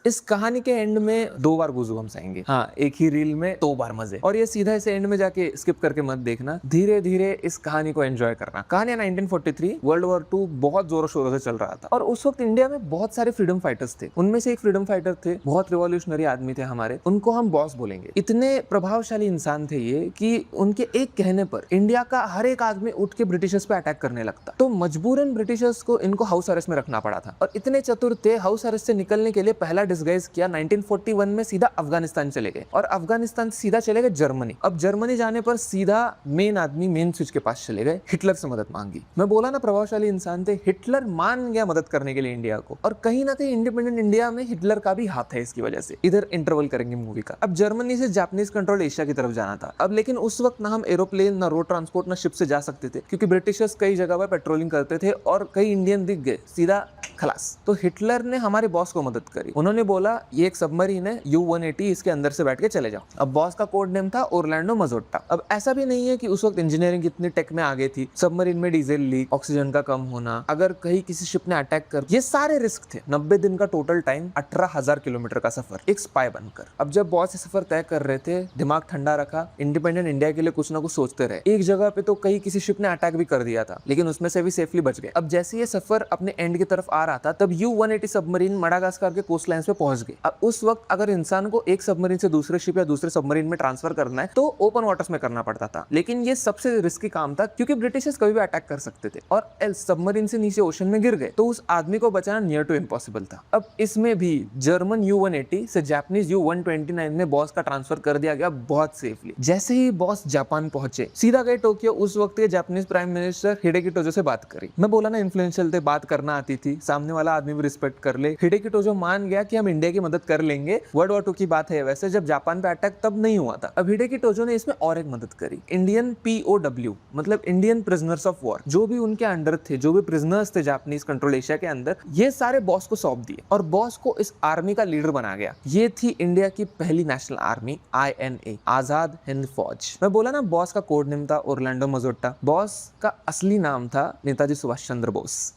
इस कहानी के एंड में 2 बार गूज़बम्प्स आएंगे। हाँ, एक ही रील में 2 बार मजे। और ये सीधा इसे एंड में जाके स्किप करके मत देखना, धीरे धीरे इस कहानी को एंजॉय करना। कहानी 1943 वर्ल्ड वॉर 2 बहुत जोरों शोरों से चल रहा था और उस वक्त इंडिया में बहुत सारे फ्रीडम फाइटर्स थे। उनमें से एक फ्रीडम फाइटर थे, बहुत रिवॉल्यूशनरी आदमी थे हमारे, उनको हम बॉस बोलेंगे। इतने प्रभावशाली इंसान थे ये कि उनके एक कहने पर इंडिया का हर एक आदमी उठ के ब्रिटिशर्स पे अटैक करने लगता। तो मजबूरन ब्रिटिशर्स को इनको हाउस अरेस्ट में रखना पड़ा था। और इतने चतुर थे, हाउस अरेस्ट से निकलने के लिए पहला डिस्गाइज किया 1941 में सीधा अफगानिस्तान चले गए और अफगानिस्तान से सीधा चले गए जर्मनी। अब जर्मनी जाने पर सीधा मेन आदमी मेन स्विच के पास चले गए, हिटलर से मदद मांगी। मैं बोला ना प्रभावशाली इंसान थे, हिटलर मान गया मदद करने के लिए इंडिया को। और कहीं ना कहीं इंडिपेंडेंट इंडिया में हिटलर का भी हाथ है इसकी वजह से। इधर इंटरवल करेंगे मूवी का। अब जर्मनी से जापानीज कंट्रोल एशिया की तरफ जाना था। अब लेकिन उस वक्त ना हम एरोप्लेन, ना रोड ट्रांसपोर्ट, ना शिप से जा सकते थे क्योंकि ब्रिटिशर्स कई जगह पर पेट्रोलिंग करते थे और कई इंडियन दिख गए, सीधा खलास। तो हिटलर ने हमारे बॉस को मदद करी। उन्होंने बोला ये एक सबमरीन है U-180, इसके अंदर से बैठ के चले जाओ। अब बॉस का कोड नेम था ओरलैंडो मजोट्टा। अब ऐसा भी नहीं है कि उस वक्त इंजीनियरिंग कितनी टेक में आगे थी, सबमरीन में डीजल लीक, ऑक्सीजन का कम होना, अगर कहीं किसी शिप ने अटैक कर, ये सारे रिस्क थे। 90 दिन का टोटल टाइम, 18,000 किलोमीटर का सफर, एक स्पाई बनकर। अब जब बॉस ये सफर तय कर रहे थे, दिमाग ठंडा रखा, इंडिपेंडेंट इंडिया के लिए कुछ ना कुछ सोचते रहे। एक जगह पे तो कहीं किसी शिप ने अटैक भी कर दिया था, लेकिन उसमें से भी सेफली बच गए। अब जैसे ये सफर अपने एंड की तरफ आ रहा था, तब U-180 सबमरीन मडागास्कर के कोस्ट लाइन पे पहुंच गई। अब उस वक्त अगर इंसान को एक सबमरीन से दूसरे शिप या दूसरे सबमरीन में ट्रांसफर करना है तो ओपन वाटर्स में करना पड़ता था, लेकिन ये सबसे रिस्की काम था क्योंकि ब्रिटिशर्स कभी भी अटैक कर सकते थे और एल्स सबमरीन से नीचे ओशन में गिर गए तो उस आदमी को बचाना नियर टू इम्पॉसिबल था। अब इसमें भी जर्मन U-180 से जापानीज U-129 में बॉस का ट्रांसफर कर दिया गया बहुत सेफली। जैसे ही बॉस जापान पहुंचे, सीधा गए टोक्यो। उस वक्त के जापानीज प्राइम मिनिस्टर हिडेकी टोजो से बात करी। मैं बोला ना इन्फ्लुएंशियल थे, बात करना आती थी, सामने वाला आदमी भी रिस्पेक्ट कर ले। हिडेकी टोजो मान गया कि हम इंडिया की मदद कर लेंगे। वर्ल्ड वॉर 2 की बात है वैसे, जब जापान पे अटैक तब नहीं हुआ था। अब हिडेकी टोजो ने इसमें और एक मदद करी, इंडियन POW मतलब इंडियन प्रिजनर्स ऑफ वॉर, जो भी उनके अंडर थे, जो भी प्रिजनर्स थे जापानीज कंट्रोल एशिया के अंदर, ये सारे बॉस को सौंप दिए और बॉस को इस आर्मी का लीडर बना गया। ये थी इंडिया की पहली national army, INA, Azad Hind फौज। मैं बोला ना बॉस का कोड नेम था ओरलैंडो मजोट्टा, बॉस का असली नाम था नेताजी सुभाष चंद्र बोस।